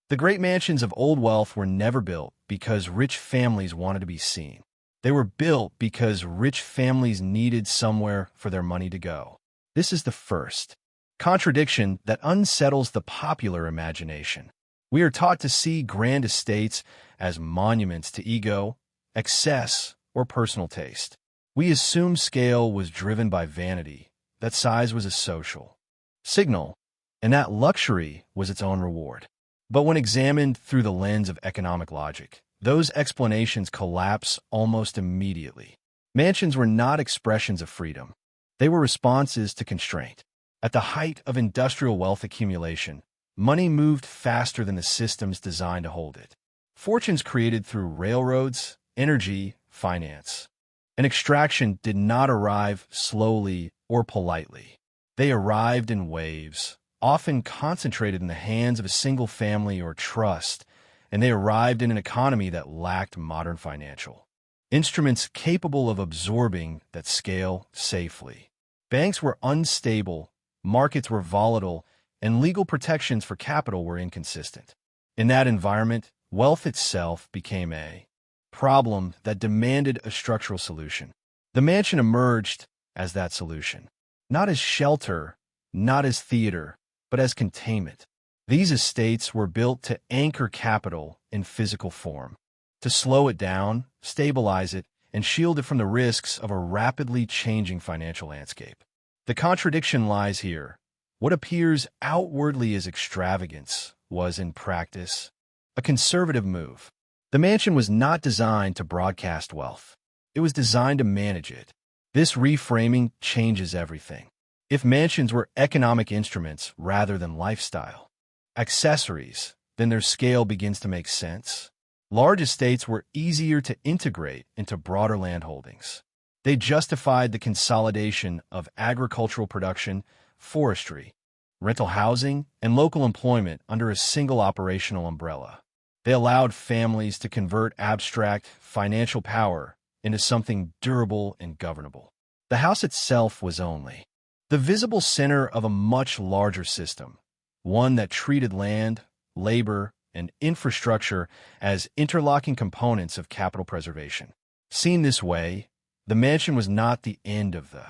The great mansions of old wealth were never built because rich families wanted to be seen. They were built because rich families needed somewhere for their money to go. This is the first contradiction that unsettles the popular imagination. We are taught to see grand estates as monuments to ego, excess, or personal taste. We assume scale was driven by vanity, that size was a social signal, and that luxury was its own reward. But when examined through the lens of economic logic, those explanations collapse almost immediately. Mansions were not expressions of freedom. They were responses to constraint. At the height of industrial wealth accumulation, money moved faster than the systems designed to hold it. Fortunes created through railroads, energy, finance. An extraction did not arrive slowly or politely. They arrived in waves, often concentrated in the hands of a single family or trust, and they arrived in an economy that lacked modern financial instruments capable of absorbing that scale safely. Banks were unstable, markets were volatile, and legal protections for capital were inconsistent. In that environment, wealth itself became a problem that demanded a structural solution. The mansion emerged as that solution, not as shelter, not as theater, but as containment. These estates were built to anchor capital in physical form, to slow it down, stabilize it, and shield it from the risks of a rapidly changing financial landscape. The contradiction lies here. What appears outwardly as extravagance was, in practice, a conservative move. The mansion was not designed to broadcast wealth. It was designed to manage it. This reframing changes everything. If mansions were economic instruments rather than lifestyle accessories, then their scale begins to make sense. Large estates were easier to integrate into broader landholdings. They justified the consolidation of agricultural production, forestry, rental housing, and local employment under a single operational umbrella. They allowed families to convert abstract financial power into something durable and governable. The house itself was only the visible center of a much larger system, one that treated land, labor, and infrastructure as interlocking components of capital preservation. Seen this way, the mansion was not the end of the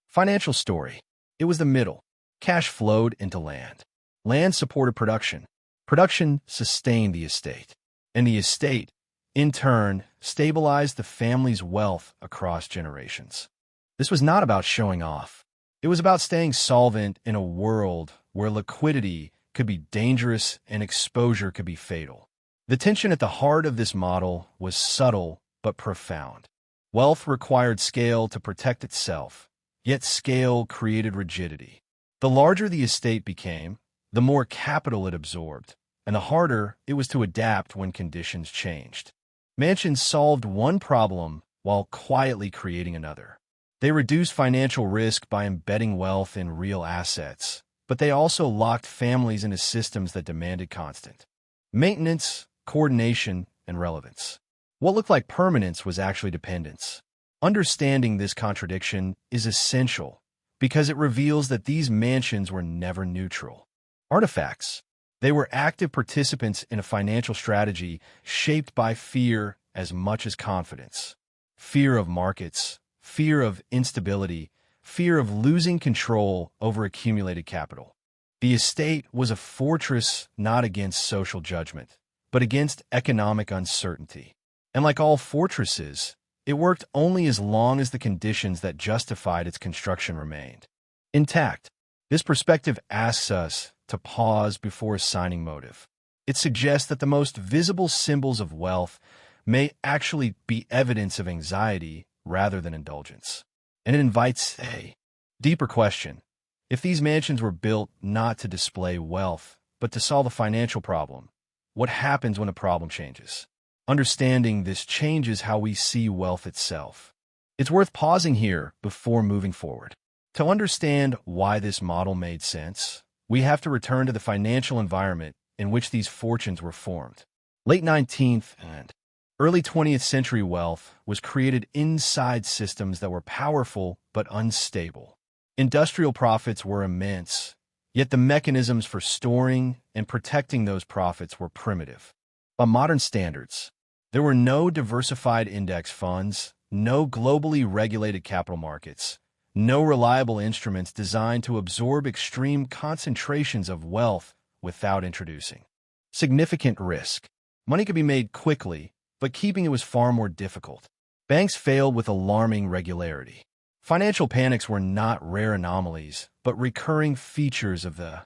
financial story. It was the middle. Cash flowed into land. Land supported production. Production sustained the estate. And the estate, in turn, stabilized the family's wealth across generations. This was not about showing off. It was about staying solvent in a world where liquidity could be dangerous and exposure could be fatal. The tension at the heart of this model was subtle but profound. Wealth required scale to protect itself, yet scale created rigidity. The larger the estate became, the more capital it absorbed, and the harder it was to adapt when conditions changed. Mansions solved one problem while quietly creating another. They reduced financial risk by embedding wealth in real assets, but they also locked families into systems that demanded constant maintenance, coordination, and relevance. What looked like permanence was actually dependence. Understanding this contradiction is essential because it reveals that these mansions were never neutral artifacts. They were active participants in a financial strategy shaped by fear as much as confidence. Fear of markets, fear of instability, fear of losing control over accumulated capital. The estate was a fortress not against social judgment, but against economic uncertainty. And like all fortresses, it worked only as long as the conditions that justified its construction remained intact. This perspective asks us to pause before assigning motive. It suggests that the most visible symbols of wealth may actually be evidence of anxiety rather than indulgence. And it invites a deeper question. If these mansions were built not to display wealth, but to solve a financial problem, what happens when a problem changes? Understanding this changes how we see wealth itself. It's worth pausing here before moving forward. To understand why this model made sense, we have to return to the financial environment in which these fortunes were formed. Late 19th and early 20th century wealth was created inside systems that were powerful but unstable. Industrial profits were immense, Yet the mechanisms for storing and protecting those profits were primitive. By modern standards, there were no diversified index funds, no globally regulated capital markets, no reliable instruments designed to absorb extreme concentrations of wealth without introducing significant risk. Money could be made quickly, but keeping it was far more difficult. Banks failed with alarming regularity. Financial panics were not rare anomalies, but recurring features of the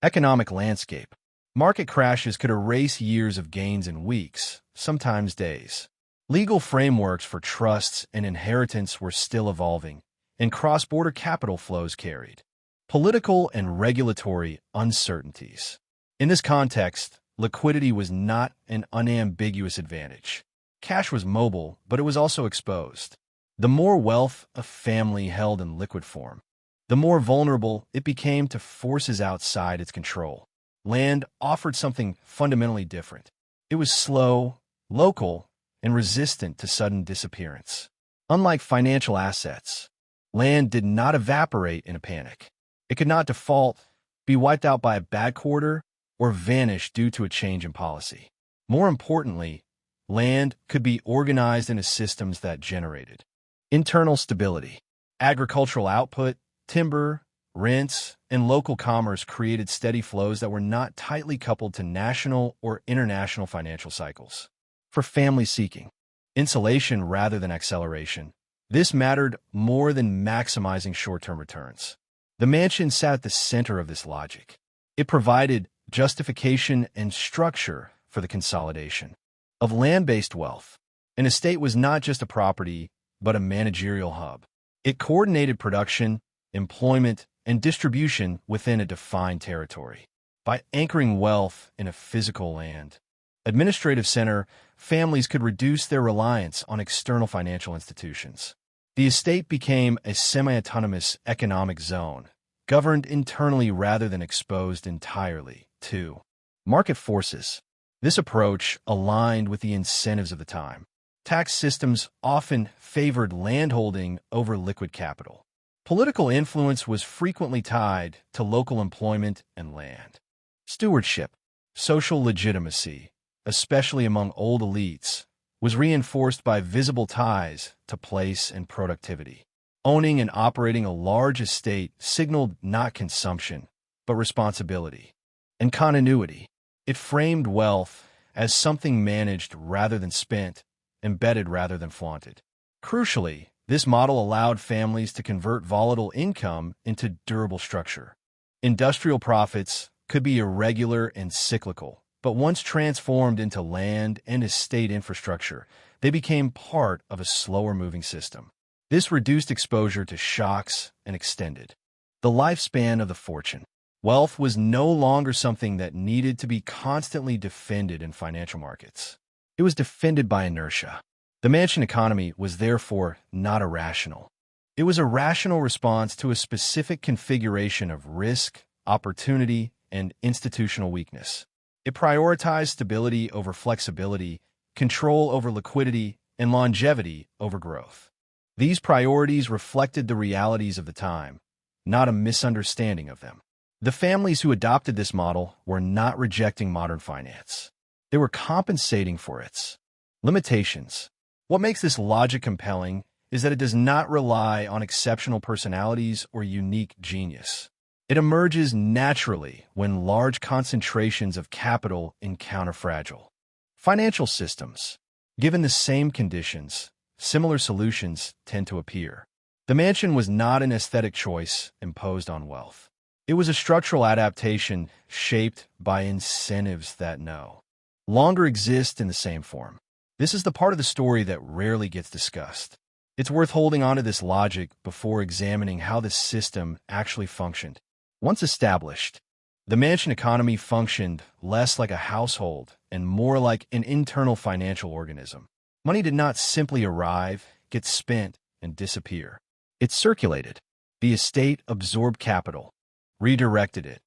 economic landscape. Market crashes could erase years of gains in weeks, sometimes days. Legal frameworks for trusts and inheritance were still evolving, and cross-border capital flows carried political and regulatory uncertainties. In this context, liquidity was not an unambiguous advantage. Cash was mobile, but it was also exposed. The more wealth a family held in liquid form, the more vulnerable it became to forces outside its control. Land offered something fundamentally different. It was slow, local, and resistant to sudden disappearance. Unlike financial assets, land did not evaporate in a panic. It could not default, be wiped out by a bad quarter, or vanish due to a change in policy. More importantly, land could be organized into systems that generated internal stability. Agricultural output, timber, rents, and local commerce created steady flows that were not tightly coupled to national or international financial cycles. For families seeking insulation rather than acceleration, this mattered more than maximizing short-term returns. The mansion sat at the center of this logic. It provided justification and structure for the consolidation of land-based wealth. An estate was not just a property, but a managerial hub. It coordinated production, employment, and distribution within a defined territory. By anchoring wealth in a physical land, administrative center, families could reduce their reliance on external financial institutions. The estate became a semi-autonomous economic zone, governed internally rather than exposed entirely to market forces. This approach aligned with the incentives of the time. Tax systems often favored landholding over liquid capital. Political influence was frequently tied to local employment and land stewardship. Social legitimacy, especially among old elites, was reinforced by visible ties to place and productivity. Owning and operating a large estate signaled not consumption, but responsibility and continuity. It framed wealth as something managed rather than spent, embedded rather than flaunted. Crucially, this model allowed families to convert volatile income into durable structure. Industrial profits could be irregular and cyclical, but once transformed into land and estate infrastructure, they became part of a slower-moving system. This reduced exposure to shocks and extended the lifespan of the fortune. Wealth was no longer something that needed to be constantly defended in financial markets. It was defended by inertia. The mansion economy was therefore not irrational. It was a rational response to a specific configuration of risk, opportunity, and institutional weakness. It prioritized stability over flexibility, control over liquidity, and longevity over growth. These priorities reflected the realities of the time, not a misunderstanding of them. The families who adopted this model were not rejecting modern finance. They were compensating for its limitations. What makes this logic compelling is that it does not rely on exceptional personalities or unique genius. It emerges naturally when large concentrations of capital encounter fragile financial systems. Given the same conditions, similar solutions tend to appear. The mansion was not an aesthetic choice imposed on wealth. It was a structural adaptation shaped by incentives that no longer exist in the same form. This is the part of the story that rarely gets discussed. It's worth holding on to this logic before examining how this system actually functioned. Once established, the mansion economy functioned less like a household and more like an internal financial organism. Money did not simply arrive, get spent, and disappear. It circulated. The estate absorbed capital, redirected it,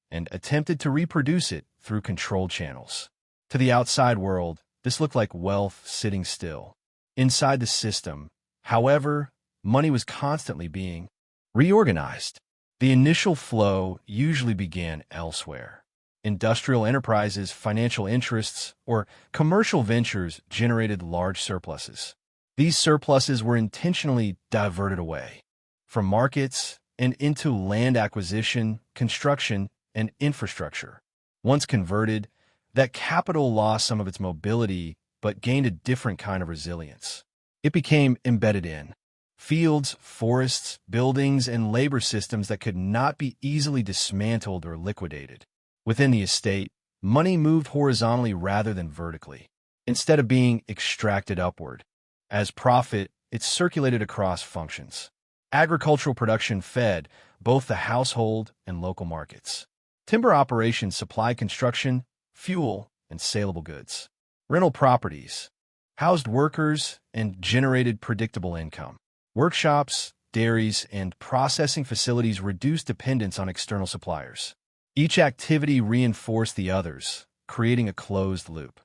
and attempted to reproduce it through controlled channels. To the outside world, this looked like wealth sitting still. Inside the system, however, money was constantly being reorganized. The initial flow usually began elsewhere. Industrial enterprises, financial interests, or commercial ventures generated large surpluses. These surpluses were intentionally diverted away from markets and into land acquisition, construction, and infrastructure. Once converted, that capital lost some of its mobility but gained a different kind of resilience. It became embedded in fields, forests, buildings, and labor systems that could not be easily dismantled or liquidated. Within the estate, money moved horizontally rather than vertically. Instead of being extracted upward, as profit, it circulated across functions. Agricultural production fed both the household and local markets. Timber operations supplied construction, fuel, and saleable goods. Rental properties housed workers and generated predictable income. Workshops, dairies, and processing facilities reduced dependence on external suppliers. Each activity reinforced the others, creating a closed loop.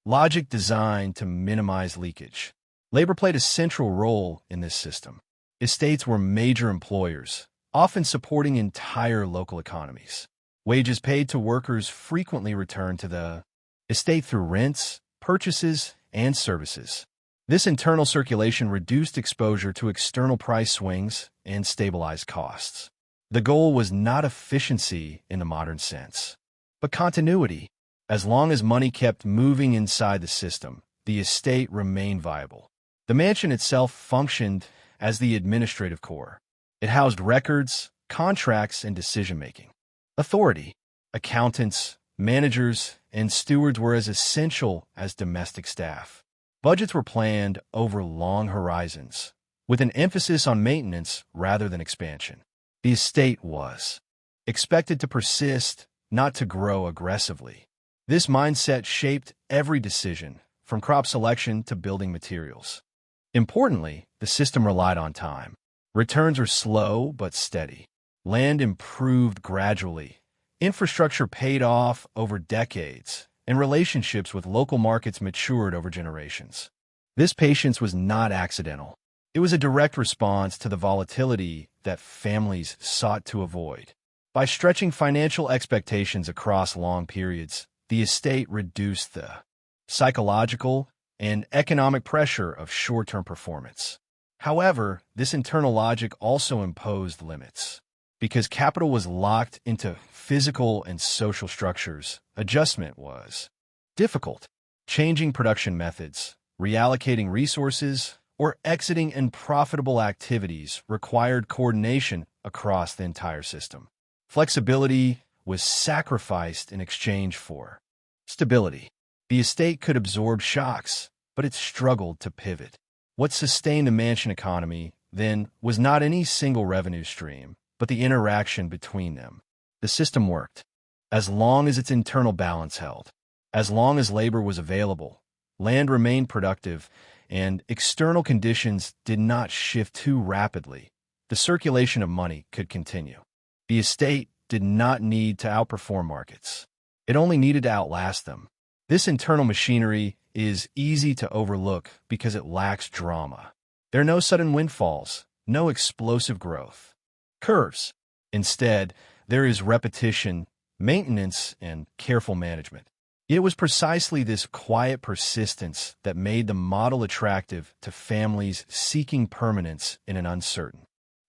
Logic designed to minimize leakage. Labor played a central role in this system. Estates were major employers, often supporting entire local economies. Wages paid to workers frequently returned to the estate through rents, purchases, and services. This internal circulation reduced exposure to external price swings and stabilized costs. The goal was not efficiency in the modern sense, but continuity. As long as money kept moving inside the system, the estate remained viable. The mansion itself functioned as the administrative core. It housed records, contracts, and decision-making. Authority, accountants, managers, and stewards were as essential as domestic staff. Budgets were planned over long horizons, with an emphasis on maintenance rather than expansion. The estate was expected to persist, not to grow aggressively. This mindset shaped every decision, from crop selection to building materials. Importantly, the system relied on time. Returns were slow but steady. Land improved gradually. Infrastructure paid off over decades, and relationships with local markets matured over generations. This patience was not accidental. It was a direct response to the volatility that families sought to avoid. By stretching financial expectations across long periods, the estate reduced the psychological and economic pressure of short-term performance. However, this internal logic also imposed limits. Because capital was locked into physical and social structures, adjustment was difficult. Changing production methods, reallocating resources, or exiting unprofitable activities required coordination across the entire system. Flexibility was sacrificed in exchange for stability. The estate could absorb shocks, but it struggled to pivot. What sustained the mansion economy, then, was not any single revenue stream, but the interaction between them. The system worked as long as its internal balance held. As long as labor was available, land remained productive, and external conditions did not shift too rapidly, the circulation of money could continue. The estate did not need to outperform markets. It only needed to outlast them. This internal machinery is easy to overlook because it lacks drama. There are no sudden windfalls, no explosive growth curves. Instead, there is repetition, maintenance, and careful management. It was precisely this quiet persistence that made the model attractive to families seeking permanence in an uncertain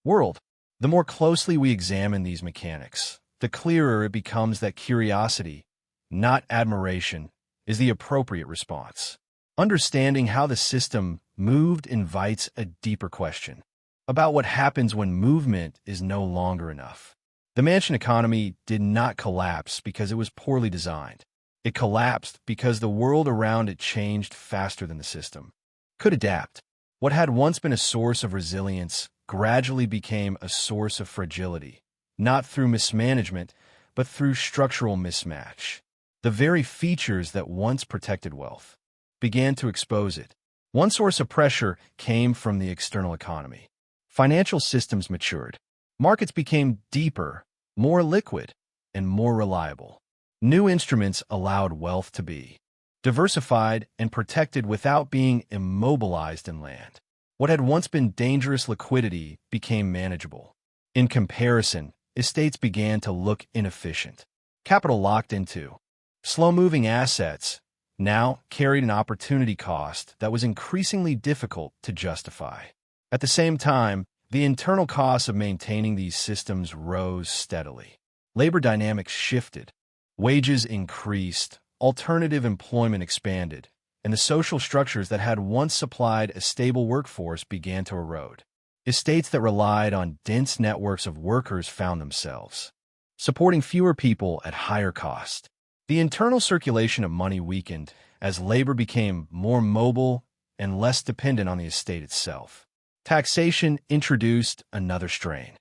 world. The more closely we examine these mechanics, the clearer it becomes that curiosity, not admiration, is the appropriate response. Understanding how the system moved invites a deeper question about what happens when movement is no longer enough. The mansion economy did not collapse because it was poorly designed. It collapsed because the world around it changed faster than the system could adapt. What had once been a source of resilience gradually became a source of fragility, not through mismanagement, but through structural mismatch. The very features that once protected wealth began to expose it. One source of pressure came from the external economy. Financial systems matured. Markets became deeper, more liquid, and more reliable. New instruments allowed wealth to be diversified and protected without being immobilized in land. What had once been dangerous liquidity became manageable. In comparison, estates began to look inefficient. Capital locked into slow-moving assets now carried an opportunity cost that was increasingly difficult to justify. At the same time, the internal costs of maintaining these systems rose steadily. Labor dynamics shifted, wages increased, alternative employment expanded, and the social structures that had once supplied a stable workforce began to erode. Estates that relied on dense networks of workers found themselves supporting fewer people at higher cost. The internal circulation of money weakened as labor became more mobile and less dependent on the estate itself. Taxation introduced another strain.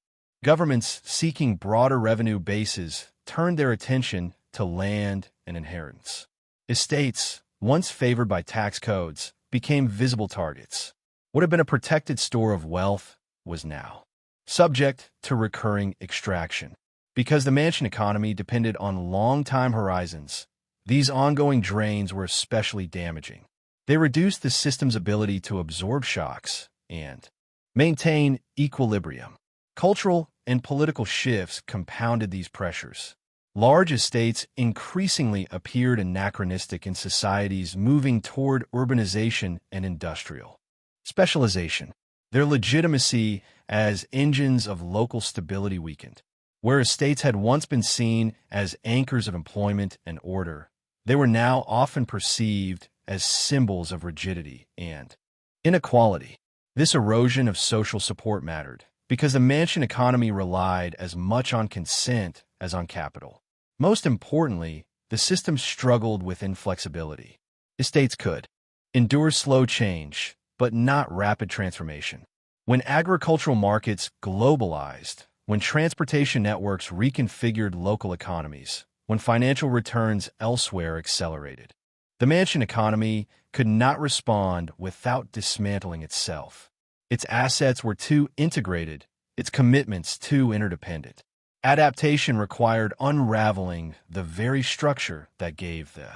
Governments seeking broader revenue bases turned their attention to land and inheritance. Estates, once favored by tax codes, became visible targets. What had been a protected store of wealth was now subject to recurring extraction. Because the mansion economy depended on long-time horizons, these ongoing drains were especially damaging. They reduced the system's ability to absorb shocks and maintain equilibrium. Cultural and political shifts compounded these pressures. Large estates increasingly appeared anachronistic in societies moving toward urbanization and industrial specialization. Their legitimacy as engines of local stability weakened. Where estates had once been seen as anchors of employment and order, they were now often perceived as symbols of rigidity and inequality. This erosion of social support mattered because the mansion economy relied as much on consent as on capital. Most importantly, the system struggled with inflexibility. Estates could endure slow change, but not rapid transformation. When agricultural markets globalized, when transportation networks reconfigured local economies, when financial returns elsewhere accelerated, the mansion economy could not respond without dismantling itself. Its assets were too integrated, its commitments too interdependent. Adaptation required unraveling the very structure that gave the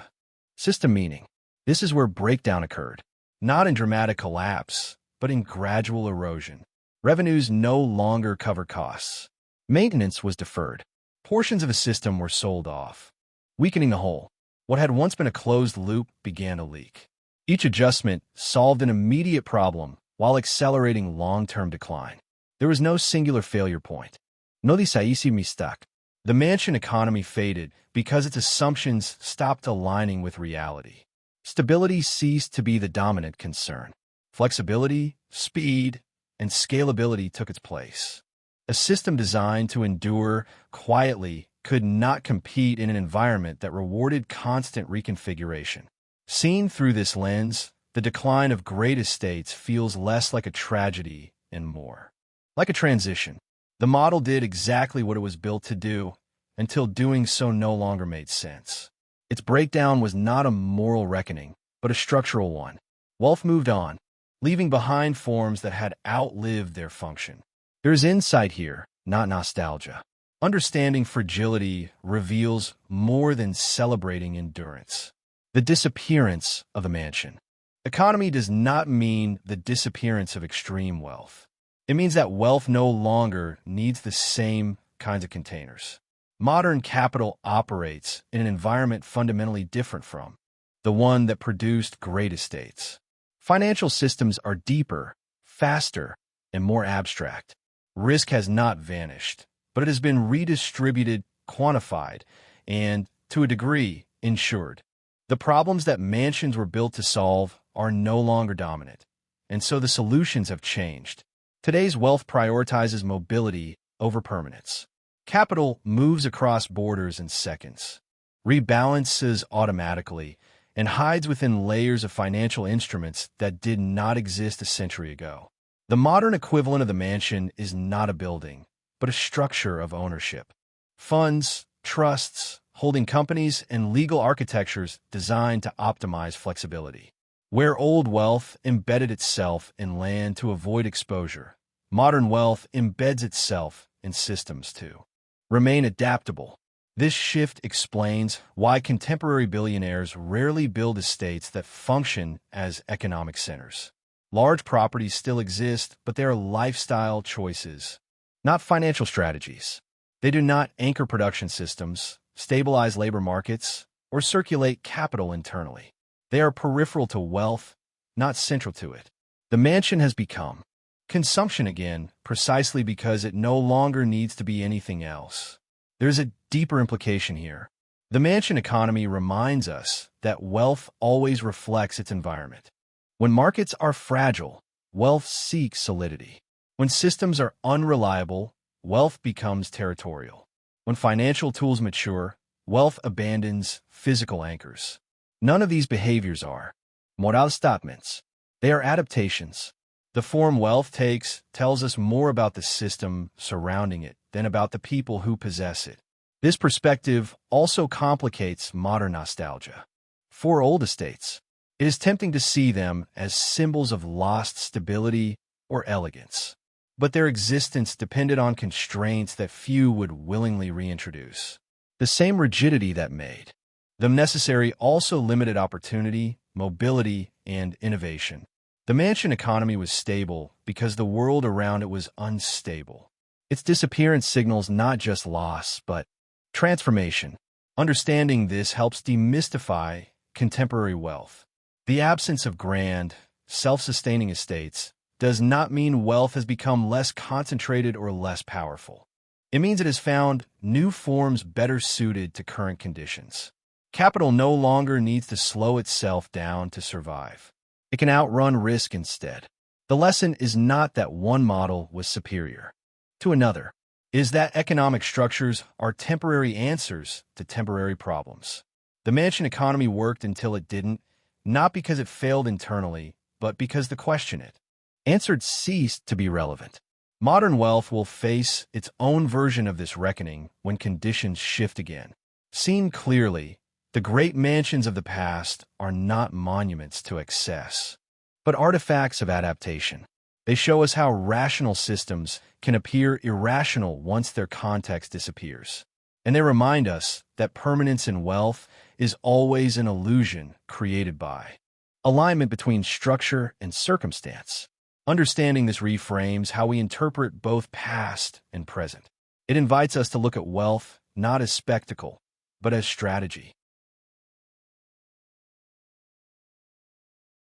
system meaning. This is where breakdown occurred, not in dramatic collapse, but in gradual erosion. Revenues no longer cover costs. Maintenance was deferred. Portions of a system were sold off, weakening the whole. What had once been a closed loop began to leak. Each adjustment solved an immediate problem while accelerating long-term decline. There was no singular failure point. No decisive mistake. The mansion economy faded because its assumptions stopped aligning with reality. Stability ceased to be the dominant concern. Flexibility, speed, and scalability took its place. A system designed to endure quietly could not compete in an environment that rewarded constant reconfiguration. Seen through this lens, the decline of great estates feels less like a tragedy and more like a transition. The model did exactly what it was built to do until doing so no longer made sense. Its breakdown was not a moral reckoning, but a structural one. Wealth moved on, leaving behind forms that had outlived their function. There is insight here, not nostalgia. Understanding fragility reveals more than celebrating endurance. The disappearance of the mansion economy does not mean the disappearance of extreme wealth. It means that wealth no longer needs the same kinds of containers. Modern capital operates in an environment fundamentally different from the one that produced great estates. Financial systems are deeper, faster, and more abstract. Risk has not vanished, but it has been redistributed, quantified, and, to a degree, insured. The problems that mansions were built to solve are no longer dominant, and so the solutions have changed. Today's wealth prioritizes mobility over permanence. Capital moves across borders in seconds, rebalances automatically, and hides within layers of financial instruments that did not exist a century ago. The modern equivalent of the mansion is not a building, but a structure of ownership. Funds, trusts, holding companies, and legal architectures designed to optimize flexibility. Where old wealth embedded itself in land to avoid exposure, modern wealth embeds itself in systems to remain adaptable. This shift explains why contemporary billionaires rarely build estates that function as economic centers. Large properties still exist, but they are lifestyle choices, not financial strategies. They do not anchor production systems, stabilize labor markets, or circulate capital internally. They are peripheral to wealth, not central to it. The mansion has become consumption again, precisely because it no longer needs to be anything else. There's a deeper implication here. The mansion economy reminds us that wealth always reflects its environment. When markets are fragile, wealth seeks solidity. When systems are unreliable, wealth becomes territorial. When financial tools mature, wealth abandons physical anchors. None of these behaviors are moral statements. They are adaptations. The form wealth takes tells us more about the system surrounding it than about the people who possess it. This perspective also complicates modern nostalgia. For old estates, it is tempting to see them as symbols of lost stability or elegance. But their existence depended on constraints that few would willingly reintroduce. The same rigidity that made them necessary also limited opportunity, mobility, and innovation. The mansion economy was stable because the world around it was unstable. Its disappearance signals not just loss, but transformation. Understanding this helps demystify contemporary wealth. The absence of grand, self-sustaining estates does not mean wealth has become less concentrated or less powerful. It means it has found new forms better suited to current conditions. Capital no longer needs to slow itself down to survive. It can outrun risk instead. The lesson is not that one model was superior to another. It is that economic structures are temporary answers to temporary problems. The mansion economy worked until it didn't, not because it failed internally, but because the question it answered ceased to be relevant. Modern wealth will face its own version of this reckoning when conditions shift again. Seen clearly, the great mansions of the past are not monuments to excess, but artifacts of adaptation. They show us how rational systems can appear irrational once their context disappears. And they remind us that permanence in wealth is always an illusion created by alignment between structure and circumstance. Understanding this reframes how we interpret both past and present. It invites us to look at wealth not as spectacle, but as strategy.